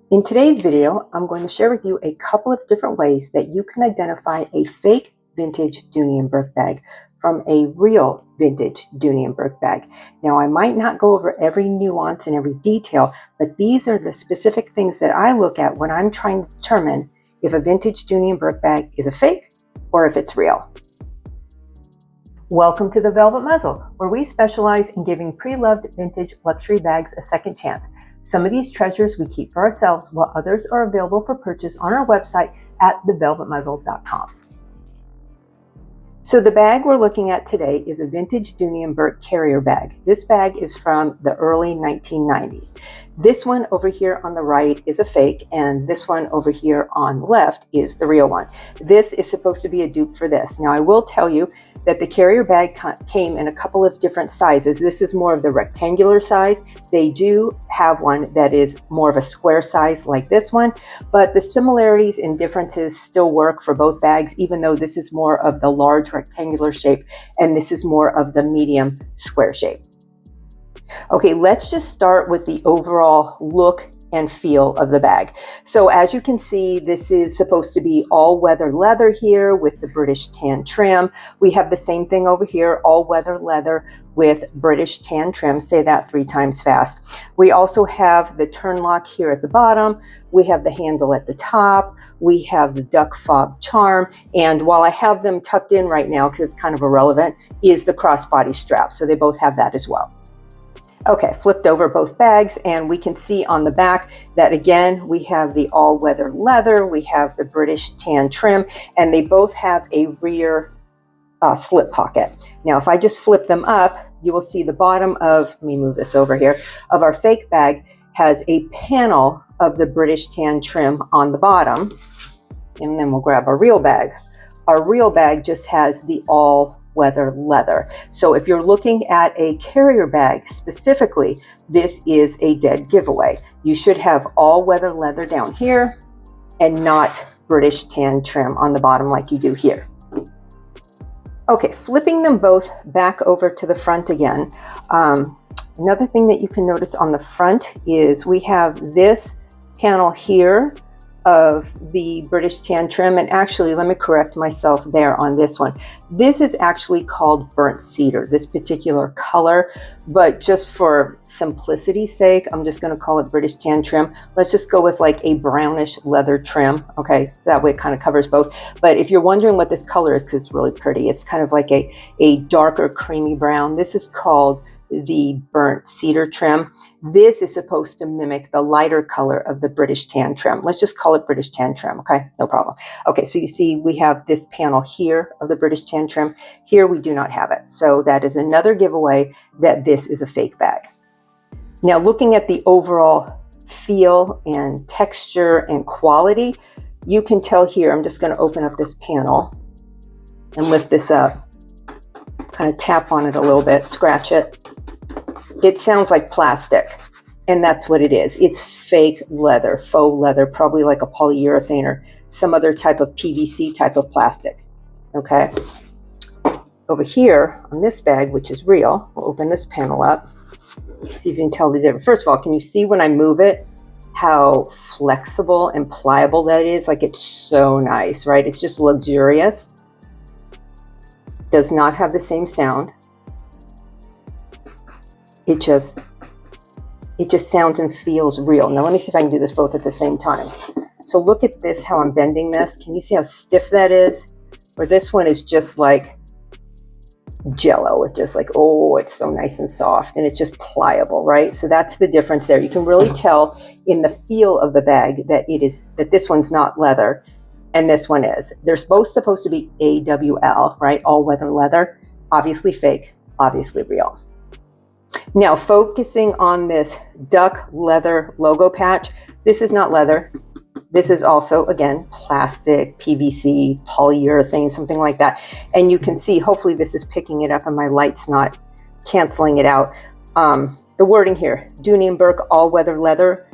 In today's video, I'm going to share with you a couple of different ways that you can identify a fake vintage Dooney Bourke bag from a real vintage Dooney Bourke bag. Now, I might not go over every nuance and every detail, but these are the specific things that I look at when I'm trying to determine if a vintage Dooney Bourke bag is a fake or if it's real. Welcome to the Velvet Muzzle, where we specialize in giving pre-loved vintage luxury bags a second chance. Some of these treasures we keep for ourselves, while others are available for purchase on our website at thevelvetmuzzle.com. So the bag we're looking at today is a vintage Dooney Bourke carrier bag. This bag is from the early 1990s. This one over here on the right is a fake, and this one over here on the left is the real one. This is supposed to be a dupe for this. Now, I will tell you that the carrier bag came in a couple of different sizes. This is more of the rectangular size. They do have one that is more of a square size like this one, but the similarities and differences still work for both bags, even though this is more of the large rectangular shape and this is more of the medium square shape. Okay, let's just start with the overall look and feel of the bag. So as you can see, this is supposed to be all-weather leather here with the British tan trim. We have the same thing over here, all-weather leather with British tan trim. Say that 3 times fast. We also have the turn lock here at the bottom. We have the handle at the top. We have the duck fob charm. And while I have them tucked in right now, because it's kind of irrelevant, is the crossbody strap. So they both have that as well. Okay, flipped over both bags, and we can see on the back that again, we have the all-weather leather, we have the British tan trim, and they both have a rear slip pocket. Now, if I just flip them up, you will see the bottom of, let me move this over here, of our fake bag has a panel of the British tan trim on the bottom, and then we'll grab our real bag. Our real bag just has the all-weather leather. So if you're looking at a carrier bag specifically, this is a dead giveaway. You should have all-weather leather down here and not British tan trim on the bottom like you do here. Okay, flipping them both back over to the front again. Another thing that you can notice on the front is we have this panel here of the British tan trim, and actually let me correct myself there on this one. This is actually called burnt cedar, this particular color, but just for simplicity's sake, I'm just going to call it British tan trim. Let's just go with like a brownish leather trim. Okay, so that way it kind of covers both. But if you're wondering what this color is, because it's really pretty, it's kind of like a darker creamy brown. This is called the burnt cedar trim. This is supposed to mimic the lighter color of the British tan trim. Let's just call it British tan trim, okay? No problem. Okay, so you see we have this panel here of the British tan trim. Here we do not have it. So that is another giveaway that this is a fake bag. Now, looking at the overall feel and texture and quality, you can tell here, I'm just going to open up this panel and lift this up, kind of tap on it a little bit, scratch it. It sounds like plastic, and that's what it is. It's fake leather, faux leather, probably like a polyurethane or some other type of PVC type of plastic, okay? Over here on this bag, which is real, we'll open this panel up, see if you can tell the difference. First of all, can you see when I move it, how flexible and pliable that is? Like, it's so nice, right? It's just luxurious. Does not have the same sound. It just sounds and feels real. Now let me see if I can do this both at the same time. So look at this, how I'm bending this. Can you see how stiff that is? Where this one is just like Jello. It's just like, oh, it's so nice and soft, and it's just pliable, right? So that's the difference there. You can really tell in the feel of the bag that this one's not leather and this one is. They're both supposed to be AWL, right? All-weather leather. Obviously fake, obviously real. Now, focusing on this duck leather logo patch, this is not leather. This is also, again, plastic, PVC, polyurethane, something like that. And you can see, hopefully this is picking it up and my light's not canceling it out. The wording here, Dooney Bourke all-weather leather,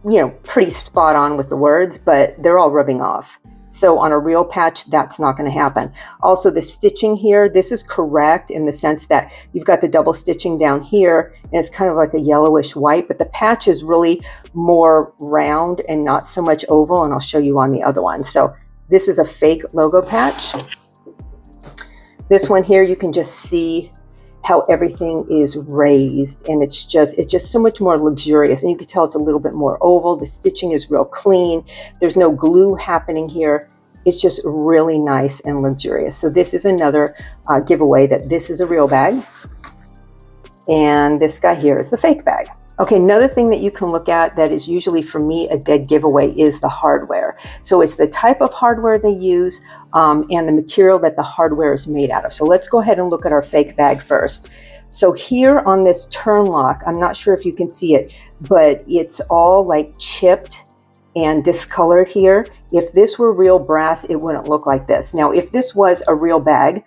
you know, pretty spot on with the words, but they're all rubbing off. So on a real patch, that's not going to happen. Also, the stitching here, this is correct in the sense that you've got the double stitching down here, and it's kind of like a yellowish white, but the patch is really more round and not so much oval, and I'll show you on the other one. So this is a fake logo patch. This one here, you can just see how everything is raised, and it's just so much more luxurious, and you can tell it's a little bit more oval. The stitching is real clean. There's no glue happening here. It's just really nice and luxurious. So this is another giveaway that this is a real bag, and this guy here is the fake bag. Okay, another thing that you can look at that is usually for me a dead giveaway is the hardware. So it's the type of hardware they use and the material that the hardware is made out of. So let's go ahead and look at our fake bag first. So here on this turn lock, I'm not sure if you can see it, but it's all like chipped and discolored here. If this were real brass, it wouldn't look like this. Now, if this was a real bag,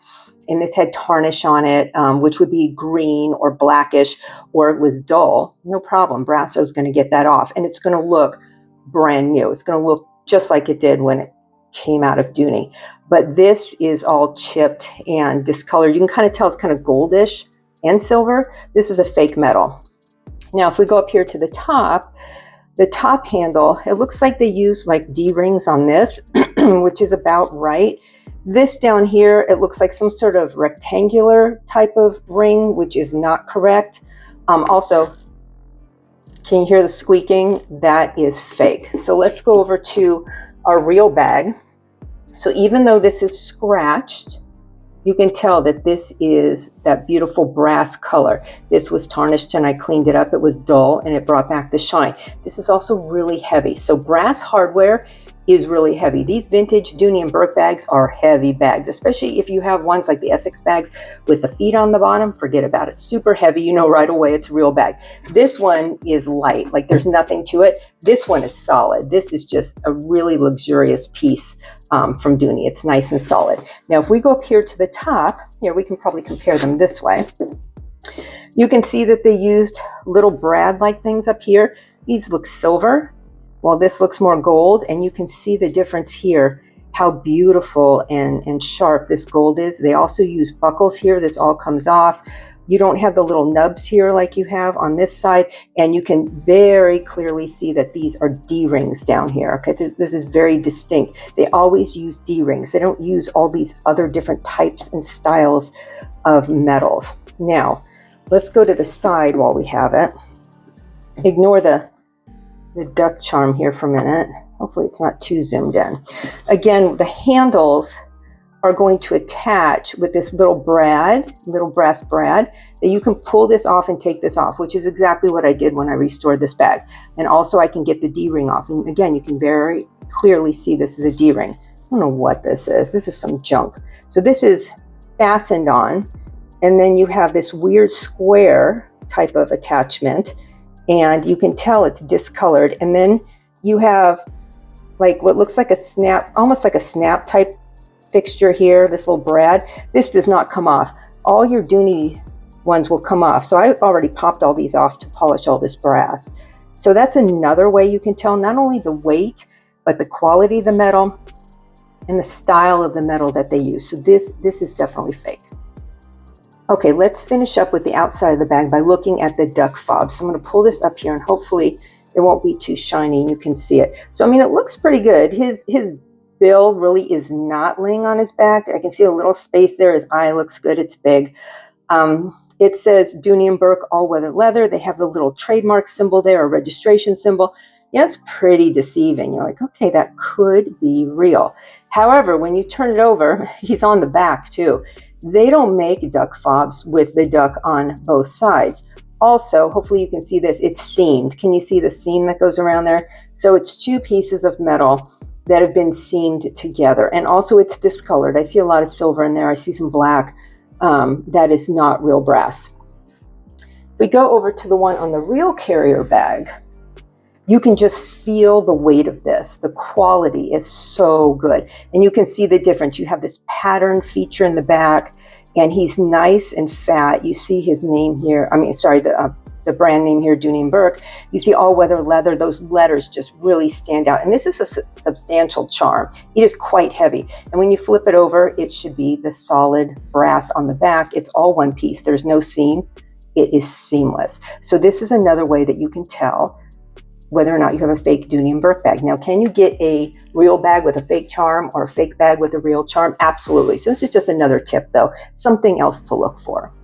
and this had tarnish on it, which would be green or blackish, or it was dull, no problem. Brasso's going to get that off, and it's going to look brand new. It's going to look just like it did when it came out of Dooney. But this is all chipped and discolored. You can kind of tell it's kind of goldish and silver. This is a fake metal. Now, if we go up here to the top handle, it looks like they use like D-rings on this, which is about right. This down here, it looks like some sort of rectangular type of ring, which is not correct. Also, can you hear the squeaking? That is fake. So let's go over to our real bag. So even though this is scratched, you can tell that this is that beautiful brass color. This was tarnished and I cleaned it up. It was dull and it brought back the shine. This is also really heavy. So brass hardware is really heavy. These vintage Dooney & Bourke bags are heavy bags, especially if you have ones like the Essex bags with the feet on the bottom. Forget about it. Super heavy. You know right away it's a real bag. This one is light, like there's nothing to it. This one is solid. This is just a really luxurious piece from Dooney. It's nice and solid. Now, if we go up here to the top, here we can probably compare them this way. You can see that they used little brad-like things up here. These look silver. Well, this looks more gold, and you can see the difference here, how beautiful and sharp this gold is. They also use buckles here. This all comes off. You don't have the little nubs here like you have on this side, and you can very clearly see that these are D-rings down here. Okay, this is very distinct. They always use D-rings. They don't use all these other different types and styles of metals. Now, let's go to the side while we have it. Ignore the duck charm here for a minute. Hopefully it's not too zoomed in. Again, the handles are going to attach with this little brass brad, that you can pull this off and take this off, which is exactly what I did when I restored this bag. And also I can get the D-ring off. And again, you can very clearly see this is a D-ring. I don't know what this is. This is some junk. So this is fastened on, and then you have this weird square type of attachment, and you can tell it's discolored. And then you have like what looks like a snap, almost like a snap type fixture here, this little brad. This does not come off. All your Dooney ones will come off. So I've already popped all these off to polish all this brass. So that's another way you can tell not only the weight, but the quality of the metal and the style of the metal that they use. So this is definitely fake. Okay, let's finish up with the outside of the bag by looking at the duck fob. So I'm going to pull this up here, and hopefully it won't be too shiny and you can see it. So I mean, it looks pretty good. His bill really is not laying on his back. I can see a little space there. His eye looks good. It's big. It says Dooney & Bourke all-weather leather. They have the little trademark symbol there, a registration symbol. Yeah, it's pretty deceiving. You're like, okay, that could be real. However, when you turn it over, he's on the back too. They don't make duck fobs with the duck on both sides. Also, hopefully you can see this, it's seamed. Can you see the seam that goes around there? So it's two pieces of metal that have been seamed together. And also it's discolored. I see a lot of silver in there. I see some black. That is not real brass. If we go over to the one on the real carrier bag, you can just feel the weight of this. The quality is so good. And you can see the difference. You have this pattern feature in the back, and he's nice and fat. You see his name here. I mean, sorry, the the brand name here, Dooney Bourke, you see all weather leather. Those letters just really stand out. And this is a substantial charm. It is quite heavy. And when you flip it over, it should be the solid brass on the back. It's all one piece. There's no seam. It is seamless. So this is another way that you can tell whether or not you have a fake Dooney Bourke bag. Now, can you get a real bag with a fake charm or a fake bag with a real charm? Absolutely. So this is just another tip though, something else to look for.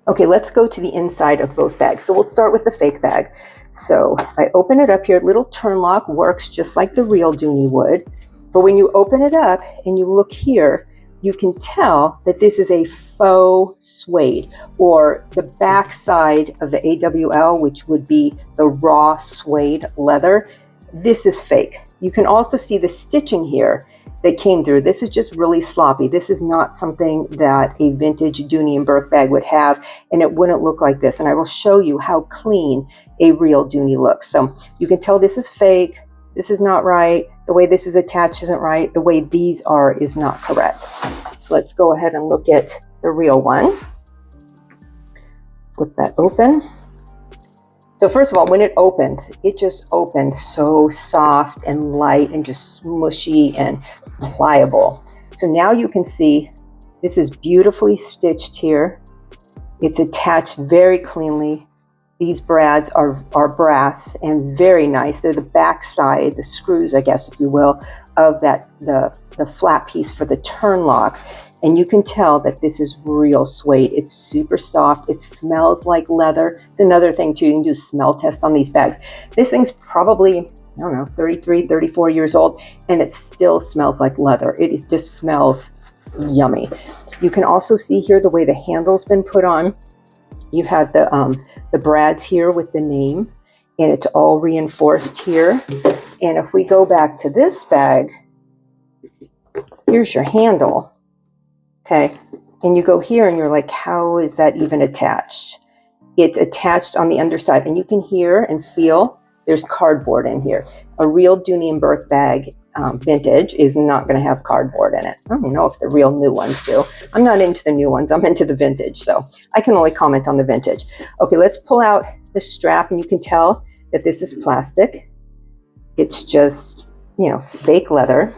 Okay, let's go to the inside of both bags. So we'll start with the fake bag. So I open it up here. Little turn lock works just like the real Dooney would. But when you open it up and you look here, you can tell that this is a faux suede, or the back side of the AWL, which would be the raw suede leather. This is fake. You can also see the stitching here that came through. This is just really sloppy. This is not something that a vintage Dooney Bourke bag would have, and it wouldn't look like this. And I will show you how clean a real Dooney looks. So you can tell this is fake. This is not right. The way this is attached isn't right. The way these are is not correct. So let's go ahead and look at the real one. Flip that open. So first of all, when it opens, it just opens so soft and light and just smushy and pliable. So now you can see this is beautifully stitched here. It's attached very cleanly. These brads are brass and very nice. They're the back side, the screws, I guess, if you will, of that the flat piece for the turn lock. And you can tell that this is real suede. It's super soft. It smells like leather. It's another thing too. You can do smell tests on these bags. This thing's probably, I don't know, 33, 34 years old, and it still smells like leather. It just smells yummy. You can also see here the way the handle's been put on. You have the brads here with the name, and it's all reinforced here. And if we go back to this bag, here's your handle. Okay, and you go here and you're like, how is that even attached? It's attached on the underside, and you can hear and feel there's cardboard in here. A real Dooney Bourke bag, vintage, is not going to have cardboard in it. I don't know if the real new ones do. I'm not into the new ones. I'm into the vintage, so I can only comment on the vintage. Okay, let's pull out the strap, and you can tell that this is plastic. It's just, fake leather.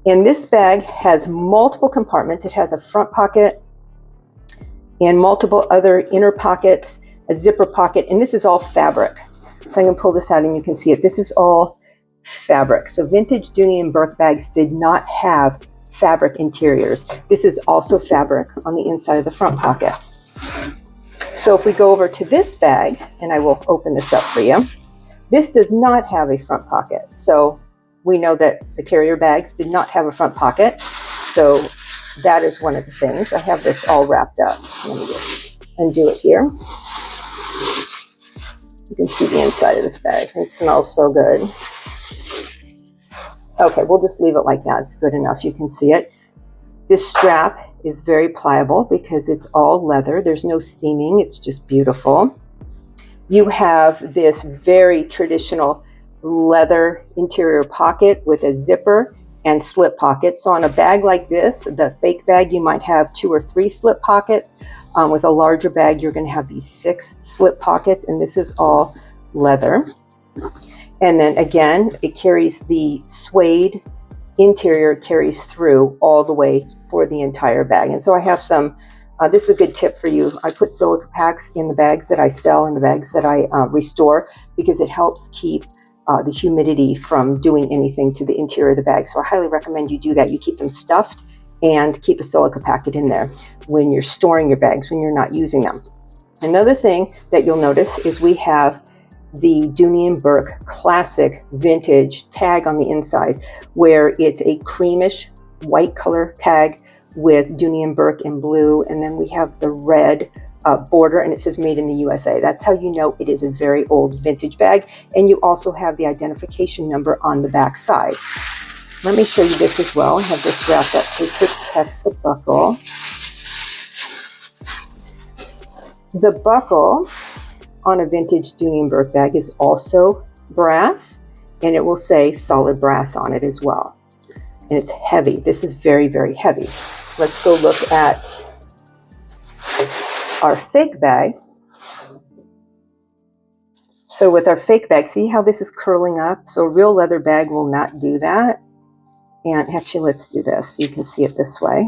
And this bag has multiple compartments. It has a front pocket and multiple other inner pockets, a zipper pocket, and this is all fabric. So I can pull this out and you can see it. This is all fabric. So vintage Dooney Bourke bags did not have fabric interiors. This is also fabric on the inside of the front pocket. So if we go over to this bag, and I will open this up for you, this does not have a front pocket. So we know that the carrier bags did not have a front pocket. So that is one of the things. I have this all wrapped up. Let me just undo it here. You can see the inside of this bag. It smells so good. Okay, we'll just leave it like that. It's good enough. You can see it. This strap is very pliable because it's all leather. There's no seaming. It's just beautiful. You have this very traditional leather interior pocket with a zipper and slip pockets. So on a bag like this, the fake bag, you might have 2 or 3 slip pockets. With a larger bag, you're going to have these 6 slip pockets, and this is all leather. And then again, it carries the suede interior, carries through all the way for the entire bag. And so I have some, this is a good tip for you. I put silica packs in the bags that I sell and the bags that I restore, because it helps keep the humidity from doing anything to the interior of the bag. So I highly recommend you do that. You keep them stuffed and keep a silica packet in there when you're storing your bags, when you're not using them. Another thing that you'll notice is we have the Dooney Bourke classic vintage tag on the inside, where it's a creamish white color tag with Dooney Bourke in blue, and then we have the red border, and it says made in the USA. That's how you know it is a very old vintage bag. And you also have the identification number on the back side. Let me show you this as well. I have this wrapped up to protect the buckle. The buckle on a vintage Dooney Bourke bag is also brass, and it will say solid brass on it as well. And it's heavy. This is very, very heavy. Let's go look at our fake bag. So with our fake bag, see how this is curling up? So a real leather bag will not do that. And actually, let's do this so you can see it this way.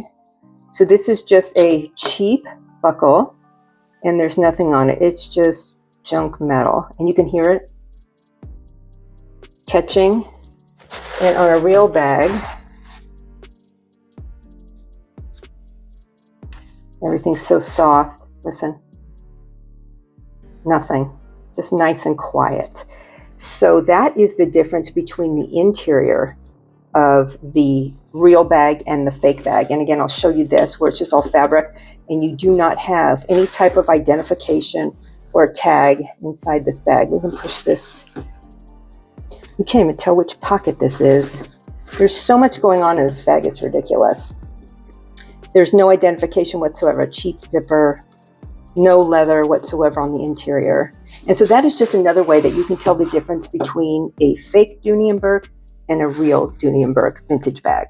So this is just a cheap buckle, and there's nothing on it. It's just junk metal, and you can hear it catching. And on a real bag, everything's so soft. Listen, nothing, just nice and quiet. So that is the difference between the interior of the real bag and the fake bag. And again, I'll show you this where it's just all fabric and you do not have any type of identification or tag inside this bag. We can push this. You can't even tell which pocket this is. There's so much going on in this bag, it's ridiculous. There's no identification whatsoever, a cheap zipper, no leather whatsoever on the interior. And so that is just another way that you can tell the difference between a fake Dooney Bourke and a real Dooney Bourke vintage bag.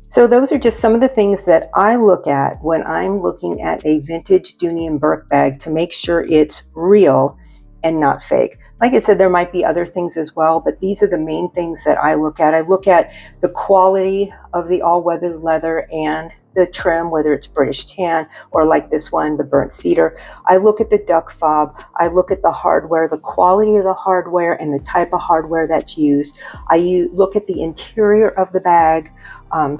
So those are just some of the things that I look at when I'm looking at a vintage Dooney Bourke bag to make sure it's real and not fake. Like I said, there might be other things as well, but these are the main things that I look at. I look at the quality of the all-weather leather and the trim, whether it's British tan or like this one, the burnt cedar. I look at the duck fob. I look at the hardware, the quality of the hardware and the type of hardware that's used. I look at the interior of the bag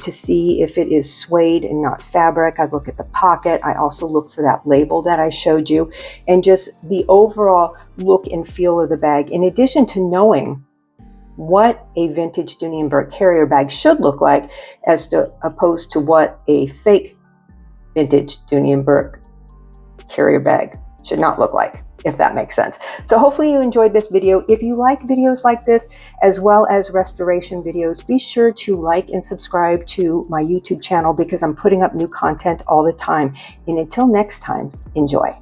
to see if it is suede and not fabric. I look at the pocket. I also look for that label that I showed you and just the overall look and feel of the bag, in addition to knowing what a vintage Dooney Bourke carrier bag should look like as opposed to what a fake vintage Dooney Bourke carrier bag should not look like, if that makes sense. So hopefully you enjoyed this video. If you like videos like this, as well as restoration videos, be sure to like and subscribe to my YouTube channel because I'm putting up new content all the time. And until next time, enjoy.